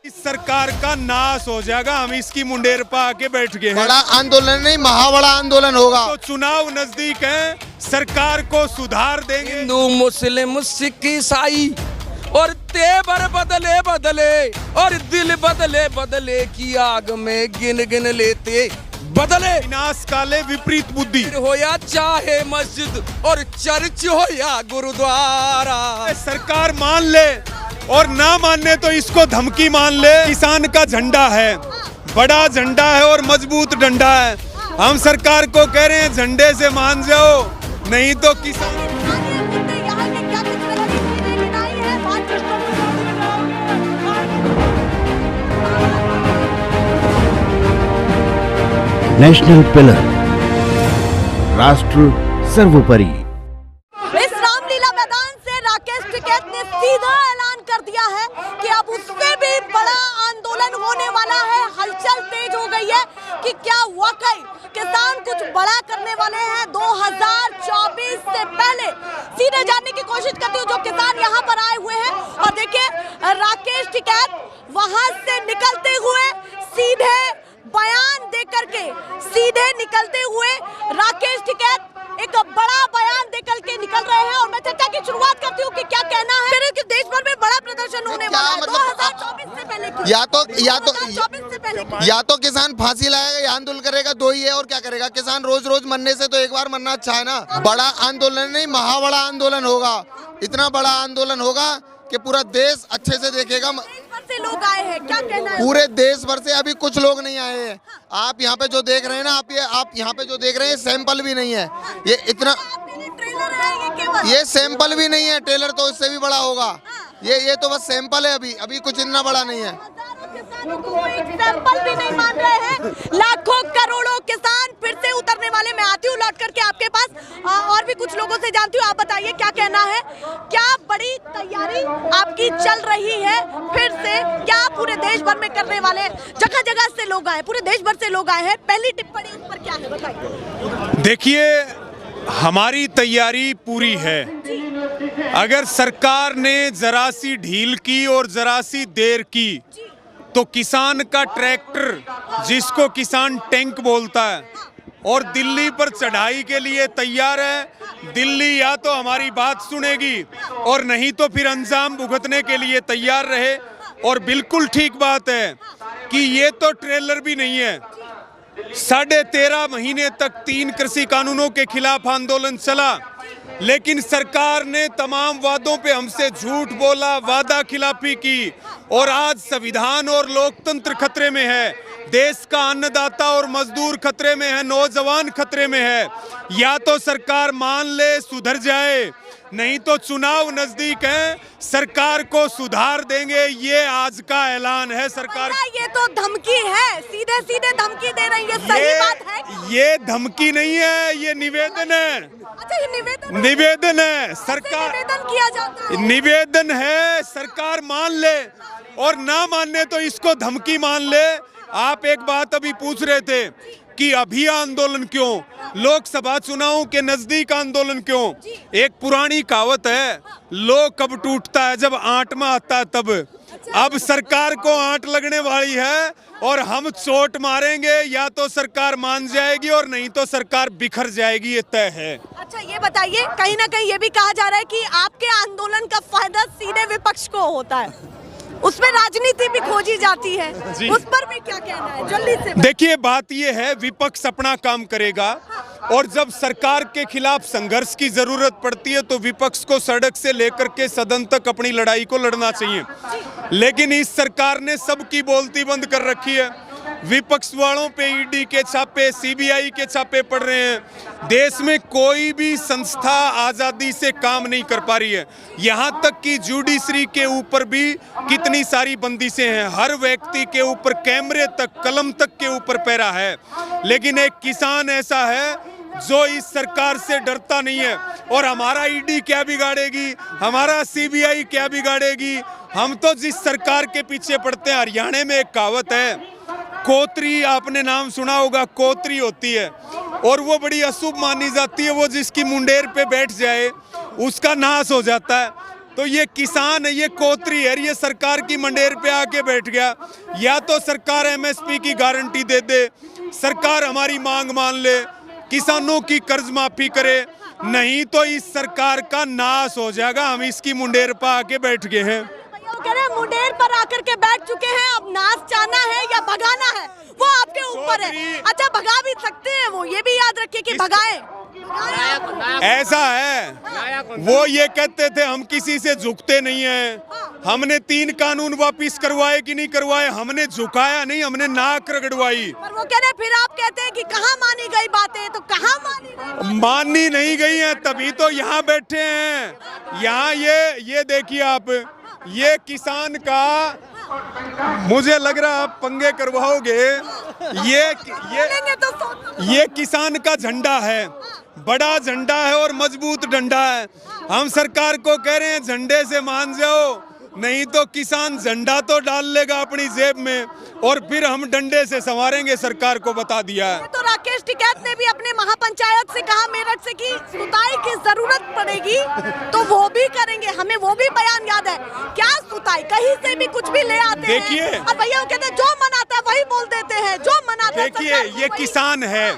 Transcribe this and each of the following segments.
इस सरकार का नाश हो जाएगा, हम इसकी मुंडेर पर आके बैठ गए हैं। बड़ा आंदोलन नहीं, महाबड़ा आंदोलन होगा। तो चुनाव नजदीक है, सरकार को सुधार देंगे। हिंदू मुस्लिम सिख ईसाई और तेवर बदले बदले और दिल बदले बदले की आग में गिन गिन लेते बदले। विनाश काले विपरीत बुद्धि हो या चाहे मस्जिद और चर्च हो या गुरुद्वारा, सरकार मान ले और ना मानने तो इसको धमकी मान ले। किसान का झंडा है, बड़ा झंडा है और मजबूत डंडा है। हम सरकार को कह रहे हैं झंडे से मान जाओ, नहीं तो किसान। नेशनल पिलर, राष्ट्र सर्वोपरि। इस रामलीला मैदान से राकेश टिकैत ने सीधा ऐलान कर दिया है कि अब उससे भी बड़ा आंदोलन होने वाला है। हलचल तेज हो गई है कि क्या वाकई किसान कुछ बड़ा करने वाले हैं। 2024 से पहले सीधे जानने की कोशिश करती हूँ जो किसान यहाँ पर आए हुए हैं। और देखिए राकेश टिकैत वहां से निकलते हुए सीधे बयान देकर के सीधे निकलते हुए राकेश टिकैत एक बड़ा बयान देकर के निकल रहे हैं। और मैं चर्चा की शुरुआत करती हूँ कि क्या कहना है मेरे कि देश भर में बड़ा प्रदर्शन होने वाला है 2024 से पहले की। या तो किसान फांसी लाएगा या आंदोलन करेगा, दो ही है। और क्या करेगा किसान? रोज रोज मरने से तो एक बार मरना अच्छा है ना। बड़ा आंदोलन नहीं, महाबड़ा आंदोलन होगा। इतना बड़ा आंदोलन होगा कि पूरा देश अच्छे से देखेगा। से लोग आए हैं, क्या कहना है? पूरे देश भर से, अभी कुछ लोग नहीं आए हैं। आप यहाँ पे जो देख रहे हैं ना, आप यहाँ पे जो देख रहे हैं सैंपल भी नहीं है। ये इतना ट्रेलर है ये केवल, ये सैंपल भी नहीं है, ट्रेलर तो इससे भी बड़ा होगा। ये तो बस सैंपल है, अभी कुछ इतना बड़ा नहीं है। किसानों को एक सैंपल भी नहीं मान रहे हैं। लाखों करोड़ों किसान फिर से उतरने वाले। मैं आती हूँ लौट करके आपके पास और भी कुछ लोगों से जानती हूँ। आप बताइए क्या कहना है, क्या बड़ी तैयारी आपकी चल रही है फिर से? क्या पूरे देश भर में करने वाले? जगह जगह से लोग आए, पूरे देश भर से लोग आए हैं। पहली टिप्पणी उस पर क्या है बताइए। देखिए हमारी तैयारी पूरी है। अगर सरकार ने जरा सी ढील की और जरा सी देर की तो किसान का ट्रैक्टर, जिसको किसान टैंक बोलता है, और दिल्ली पर चढ़ाई के लिए तैयार है। दिल्ली या तो हमारी बात सुनेगी और नहीं तो फिर अंजाम भुगतने के लिए तैयार रहे। और बिल्कुल ठीक बात है कि ये तो ट्रेलर भी नहीं है। 13.5 महीने तक 3 कृषि कानूनों के खिलाफ आंदोलन चला, लेकिन सरकार ने तमाम वादों पे हमसे झूठ बोला, वादा खिलाफी की। और आज संविधान और लोकतंत्र खतरे में है। देश का अन्नदाता और मजदूर खतरे में है, नौजवान खतरे में है। या तो सरकार मान ले, सुधर जाए, नहीं तो चुनाव नजदीक है, सरकार को सुधार देंगे। ये आज का ऐलान है सरकार। ये तो धमकी है, सीधे सीधे धमकी दे रही है। सही बात है, ये धमकी नहीं है, ये निवेदन है। अच्छा ये निवेदन है। सरकार निवेदन किया जाता है, निवेदन है। सरकार मान ले और ना मानने तो इसको धमकी मान ले। आप एक बात अभी पूछ रहे थे कि अभी आंदोलन क्यों, लोकसभा चुनाव के नजदीक आंदोलन क्यों? एक पुरानी कहावत है, लोग कब टूटता है जब आंट में आता है तब। अब सरकार को आंट लगने वाली है और हम चोट मारेंगे। या तो सरकार मान जाएगी और नहीं तो सरकार बिखर जाएगी, ये तय है। अच्छा ये बताइए, कहीं ना कहीं ये भी कहा जा रहा है कि आपके आंदोलन का फायदा सीधे विपक्ष को होता है, उसमें राजनीति भी खोजी जाती है। उस पर भी क्या कहना है? जल्दी से देखिए बात ये है, विपक्ष अपना काम करेगा और जब सरकार के खिलाफ संघर्ष की जरूरत पड़ती है तो विपक्ष को सड़क से लेकर के सदन तक अपनी लड़ाई को लड़ना चाहिए। लेकिन इस सरकार ने सबकी बोलती बंद कर रखी है। विपक्ष वालों पे ईडी के छापे, सीबीआई के छापे पड़ रहे हैं। देश में कोई भी संस्था आजादी से काम नहीं कर पा रही है। यहाँ तक कि जुडिशरी के ऊपर भी कितनी सारी बंदिशें हैं। हर व्यक्ति के ऊपर कैमरे तक, कलम तक के ऊपर पैरा है। लेकिन एक किसान ऐसा है जो इस सरकार से डरता नहीं है। और हमारा ईडी क्या बिगाड़ेगी, हमारा सीबीआई क्या बिगाड़ेगी? हम तो जिस सरकार के पीछे पड़ते हैं। हरियाणा में एक कहावत है, कोतरी, आपने नाम सुना होगा, कोतरी होती है और वो बड़ी अशुभ मानी जाती है। वो जिसकी मुंडेर पे बैठ जाए उसका नाश हो जाता है। तो ये किसान, ये कोतरी है, ये सरकार की मंडेर पे आके बैठ गया। या तो सरकार एमएसपी की गारंटी दे दे, सरकार हमारी मांग मान ले, किसानों की कर्ज माफी करे, नहीं तो इस सरकार का नाश हो जाएगा। हम इसकी मुंडेर पर आके बैठ गए हैं। वो कह रहे हैं मुंडेर पर आकर के बैठ चुके हैं, अब नाश चाहना है या भगाना है वो आपके ऊपर है। अच्छा, भगा भी सकते हैं वो, ये भी याद रखिए कि भगाएं। ऐसा है, वो ये कहते थे हम किसी से झुकते नहीं हैं। हमने 3 कानून वापिस करवाए कि नहीं करवाए, हमने झुकाया नहीं, हमने नाक रगड़वाई। पर वो कह रहे फिर आप कहते हैं कि कहाँ मानी गई बातें, तो कहाँ मानी गई? माननी नहीं गई है, तभी तो यहाँ बैठे हैं। यहाँ ये देखिए आप, ये किसान का, मुझे लग रहा आप पंगे करवाओगे। ये किसान का झंडा है, बड़ा झंडा है और मजबूत डंडा है। हम सरकार को कह रहे हैं झंडे से मान जाओ, नहीं तो किसान झंडा तो डाल लेगा अपनी जेब में और फिर हम डंडे से संवारेंगे, सरकार को बता दिया है। तो राकेश टिकैत ने भी अपने महापंचायत से कहा मेरठ से कि सुताई की जरूरत पड़ेगी तो वो भी करेंगे, हमें वो भी बयान याद है। क्या सुताई, कहीं से भी कुछ भी ले आते देखिए, हैं और भैया वो कहते हैं जो मनाता है वही बोल देते हैं, जो मनाता है। देखिए, ये किसान है।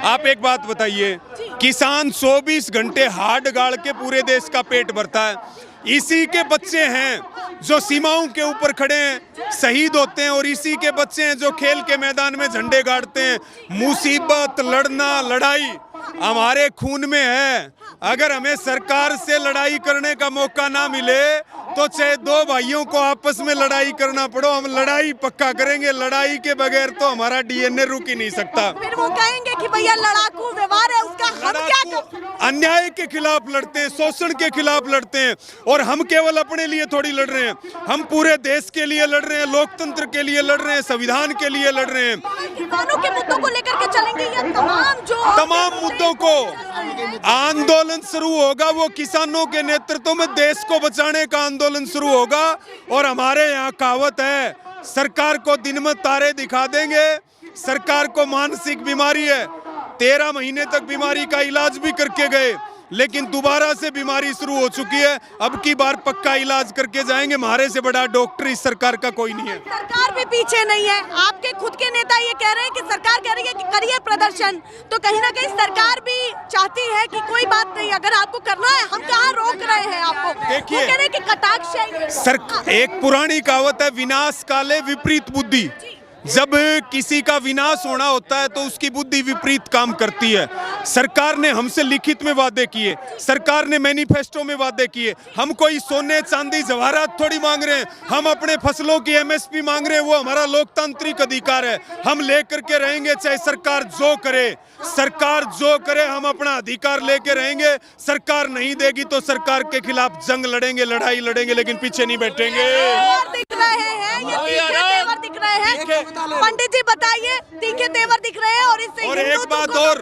आप एक बात बताइए, किसान 24 घंटे हाथ गाड़ के पूरे देश का पेट भरता है। इसी के बच्चे हैं जो सीमाओं के ऊपर खड़े हैं, शहीद होते हैं, और इसी के बच्चे हैं जो खेल के मैदान में झंडे गाड़ते हैं। मुसीबत, लड़ना, लड़ाई हमारे खून में है। अगर हमें सरकार से लड़ाई करने का मौका ना मिले तो चाहे 2 भाइयों को आपस में लड़ाई करना पड़ो, हम लड़ाई पक्का करेंगे। लड़ाई के बगैर तो हमारा डीएनए रुक ही नहीं सकता। फिर वो कहेंगे कि भैया लड़ाकू व्यवहार है उसका, हम क्या कर? अन्याय के खिलाफ लड़ते हैं, शोषण के खिलाफ लड़ते हैं, और हम केवल अपने लिए थोड़ी लड़ रहे हैं, हम पूरे देश के लिए लड़ रहे हैं, लोकतंत्र के लिए लड़ रहे हैं, संविधान के लिए लड़ रहे हैं। किसानों के मुद्दों को लेकर के चलेंगे या तमाम मुद्दों को आंदोलन शुरू होगा। वो किसानों के नेतृत्व में देश को बचाने का आंदोलन शुरू होगा। और हमारे यहाँ कहावत है, सरकार को दिन में तारे दिखा देंगे। सरकार को मानसिक बीमारी है, 13 महीने तक बीमारी का इलाज भी करके गए, लेकिन दोबारा से बीमारी शुरू हो चुकी है। अब की बार पक्का इलाज करके जाएंगे। हमारे से बड़ा डॉक्टर इस सरकार का कोई नहीं है। सरकार भी पीछे नहीं है। आपके खुद के नेता ये कह रहे हैं कि सरकार कह रही है कि करिए प्रदर्शन, तो कहीं ना कहीं सरकार भी चाहती है कि कोई बात नहीं, अगर आपको करना है हम कहाँ रोक रहे हैं आपको। देखिए, वो कह रहे हैं कि कटाक्ष, एक पुरानी कहावत है, विनाश काले विपरीत बुद्धि। जब किसी का विनाश होना होता है तो उसकी बुद्धि विपरीत काम करती है। सरकार ने हमसे लिखित में वादे किए, सरकार ने मैनिफेस्टो में वादे किए। हम कोई सोने चांदी जवाहरात थोड़ी मांग रहे हैं, हम अपने फसलों की एमएसपी मांग रहे हैं। वो हमारा लोकतांत्रिक अधिकार है, हम लेकर के रहेंगे, चाहे सरकार जो करे। सरकार जो करे, हम अपना अधिकार लेके रहेंगे। सरकार नहीं देगी तो सरकार के खिलाफ जंग लड़ेंगे, लड़ाई लड़ेंगे, लेकिन पीछे नहीं बैठेंगे। दिख रहे हैं, ये तीखे तेवर दिख रहे हैं। पंडित जी बताइए, तीखे तेवर दिख रहे हैं। और इससे और एक बात और,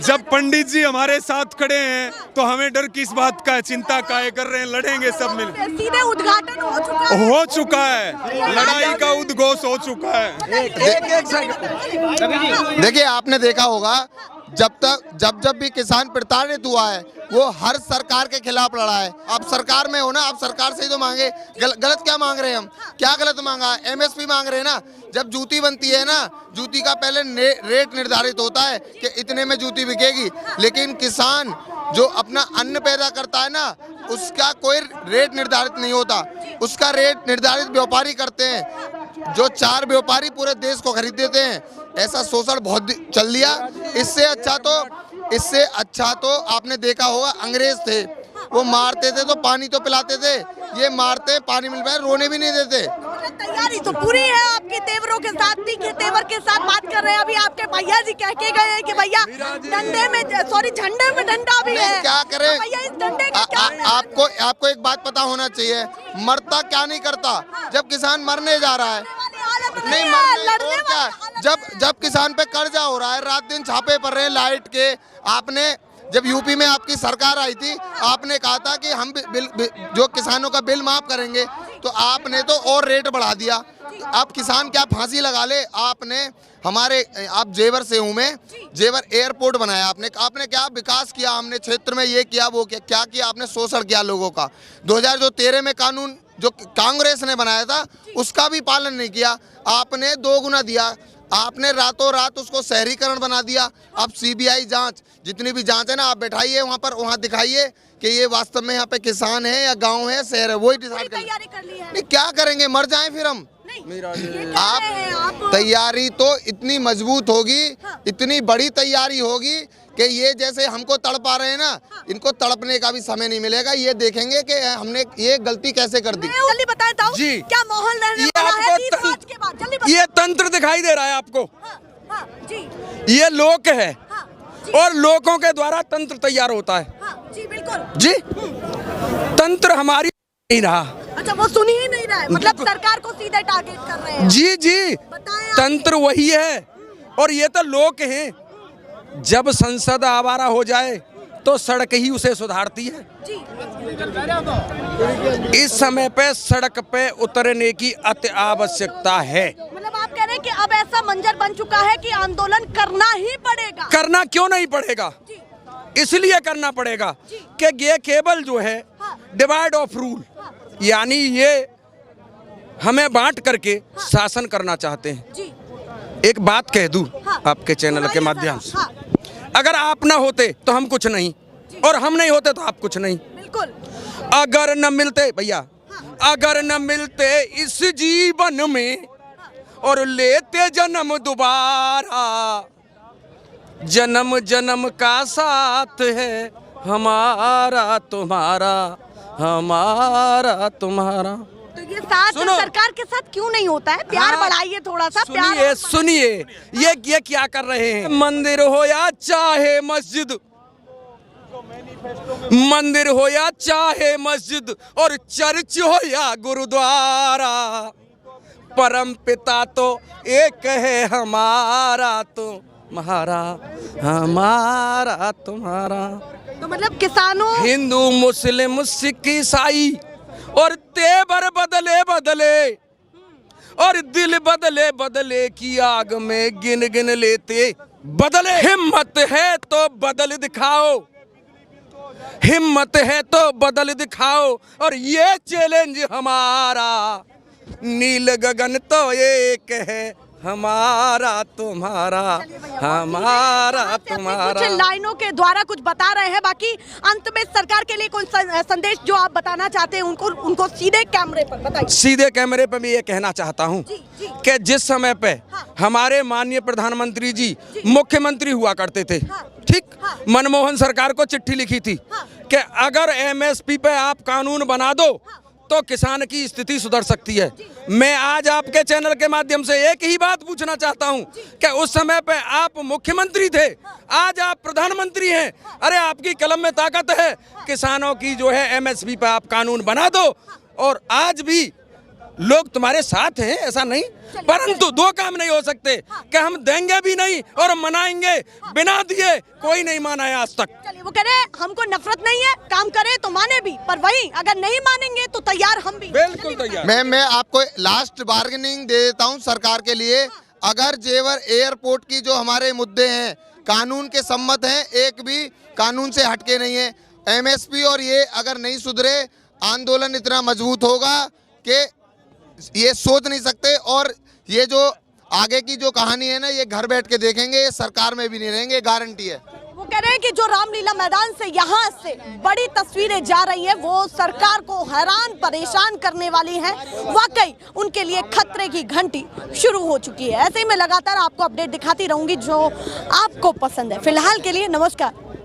जब पंडित जी हमारे साथ खड़े हैं तो हमें डर किस बात का है, चिंता काहे कर रहे हैं, लड़ेंगे सब मिल। सीधे उद्घाटन हो चुका है, लड़ाई का उद्घोष हो चुका है। देखिए, आपने देखा होगा जब भी किसान प्रताड़ित हुआ है वो हर सरकार के खिलाफ लड़ा है। आप सरकार में हो ना, आप सरकार से ही तो मांगे। गलत क्या मांग रहे हैं हम? क्या गलत मांगा? एमएसपी मांग रहे हैं ना। जब जूती बनती है ना, जूती का पहले रेट निर्धारित होता है कि इतने में जूती बिकेगी, लेकिन किसान जो अपना अन्न पैदा करता है ना, उसका कोई रेट निर्धारित नहीं होता। उसका रेट निर्धारित व्यापारी करते हैं, जो 4 व्यापारी पूरे देश को खरीद देते हैं। ऐसा शोषण बहुत चल लिया। इससे अच्छा तो आपने देखा होगा, अंग्रेज थे, वो मारते थे तो पानी तो पिलाते थे, ये मारते पानी मिल पाए, रोने भी नहीं देते। तैयारी तो पूरी है आपके तेवरों के साथ, तीखे तेवर के साथ बात कर रहे हैं। अभी आपके भैया जी कह के गए हैं कि भैया झंडे में डंडा भी है। क्या करें भैया, इस डंडे का क्या? आपको एक बात पता होना चाहिए, मरता क्या नहीं करता जब किसान मरने जा रहा है। नहीं मरने, और क्या, जब किसान पे कर्जा हो रहा है, रात दिन छापे पड़ रहे हैं लाइट के। आपने जब यूपी में आपकी सरकार आई थी, आपने कहा था कि हम जो किसानों का बिल माफ करेंगे, तो आपने तो और रेट बढ़ा दिया। अब किसान क्या फांसी लगा ले। आपने हमारे, आप जेवर से हूँ मैं, जेवर एयरपोर्ट बनाया आपने क्या विकास किया, हमने क्षेत्र में ये किया वो क्या किया, आपने शोषण किया लोगों का। 2013 में कानून जो कांग्रेस ने बनाया था उसका भी पालन नहीं किया, आपने 2 गुना दिया। आपने रातों रात उसको शहरीकरण बना दिया। अब सीबीआई जांच, जितनी भी जांच है ना, आप बैठाइए वहाँ दिखाइए कि ये वास्तव में यहाँ पे किसान है या गांव है शहर है, वही डिसाइड कर। तैयारी कर ली है। नहीं, क्या करेंगे, मर जाएं फिर हम। आप तैयारी तो इतनी मजबूत होगी, इतनी बड़ी तैयारी होगी कि ये जैसे हमको तड़पा रहे हैं ना, इनको तड़पने का भी समय नहीं मिलेगा। ये देखेंगे कि हमने ये गलती कैसे कर दी। जल्दी बताएं ताऊ, जी। क्या माहौल रहने ये वाला है आपको 30 मार्च के बाद? जल्दी बताएं। ये तंत्र दिखाई दे रहा है आपको, हाँ, जी, ये लोक है हाँ, जी, और लोगों के द्वारा तंत्र तैयार होता है। हाँ, जी बिल्कुल। जी, तंत्र हमारी नहीं रहा। अच्छा, वो सुन ही नहीं रहा है, मतलब सरकार को सीधे टारगेट कर रहे हैं। जी जी, बताएं आप। तंत्र वही है और ये तो लोग हैं। जब संसद आवारा हो जाए तो सड़क ही उसे सुधारती है। जी, इस समय पे सड़क पे उतरने की अति आवश्यकता है। मतलब आप कह रहे हैं कि अब ऐसा मंजर बन चुका है कि आंदोलन करना ही पड़ेगा। करना क्यों नहीं पड़ेगा? जी, इसलिए करना पड़ेगा कि ये केवल जो है डिवाइड ऑफ रूल, यानी ये हमें बांट करके शासन करना चाहते हैं। जी, एक बात कह दूं हाँ। आपके चैनल के माध्यम से, हाँ, अगर आप ना होते तो हम कुछ नहीं, और हम नहीं होते तो आप कुछ नहीं। बिल्कुल। अगर न मिलते भैया, अगर न मिलते इस जीवन में और लेते जन्म दोबारा, जन्म जन्म का साथ है हमारा तुम्हारा, हमारा तुम्हारा। तो ये साथ सुनो। सरकार के साथ क्यों नहीं होता है? प्यार हाँ, बढ़ाइए थोड़ा सा। सुनिए सुनिए, ये क्या कर रहे हैं? मंदिर हो या चाहे मस्जिद, मंदिर हो या चाहे मस्जिद और चर्च हो या गुरुद्वारा, परम पिता तो एक है हमारा तुम्हारा, हमारा तुम्हारा। तो मतलब किसानों, हिंदू मुस्लिम सिख ईसाई और तेवर बदले बदले और दिल बदले बदले की आग में गिन गिन लेते बदले। हिम्मत है तो बदल दिखाओ, हिम्मत है तो बदल दिखाओ और ये चैलेंज हमारा, नील गगन तो एक है हमारा तुम्हारा, हमारा तुम्हारा। कुछ लाइनों के द्वारा कुछ बता रहे हैं, बाकी अंत में सरकार के लिए कौन सा संदेश जो आप बताना चाहते हैं उनको सीधे कैमरे पर बताइए। सीधे कैमरे पे मैं ये कहना चाहता हूँ जी, जी। कि जिस समय पे हमारे माननीय प्रधानमंत्री जी मुख्यमंत्री हुआ करते थे, ठीक, मनमोहन सरकार को चिट्ठी लिखी थी कि अगर एमएसपी पे आप कानून बना दो तो किसान की स्थिति सुधर सकती है। मैं आज आपके चैनल के माध्यम से एक ही बात पूछना चाहता हूं कि उस समय पे आप मुख्यमंत्री थे, आज आप प्रधानमंत्री हैं। अरे आपकी कलम में ताकत है, किसानों की जो है एमएसपी पे आप कानून बना दो और आज भी लोग तुम्हारे साथ हैं, ऐसा नहीं। परंतु 2 काम नहीं हो सकते कि हम देंगे भी नहीं और मनाएंगे बिना दिए। कोई नहीं माना है आज तक। चलिए, वो कह रहे हैं हमको नफरत नहीं है, काम करे तो माने भी, पर वही अगर नहीं मानेंगे तो तैयार हम भी। बिल्कुल तैयार। मैं आपको लास्ट बार्गेनिंग दे देता हूं सरकार के लिए। अगर जेवर एयरपोर्ट की जो हमारे मुद्दे हैं कानून के सम्मत हैं, एक भी कानून से हटके नहीं है। एमएसपी और ये अगर नहीं सुधरे, आंदोलन इतना मजबूत होगा कि ये सोच नहीं सकते। और ये जो आगे की जो कहानी है ना, ये घर बैठ के देखेंगे, ये सरकार में भी नहीं रहेंगे, गारंटी है। वो कह रहे हैं कि जो रामलीला मैदान से यहाँ से बड़ी तस्वीरें जा रही हैं वो सरकार को हैरान परेशान करने वाली हैं। वाकई उनके लिए खतरे की घंटी शुरू हो चुकी है। ऐसे ही मैं लगातार आपको अपडेट दिखाती रहूंगी जो आपको पसंद है। फिलहाल के लिए नमस्कार।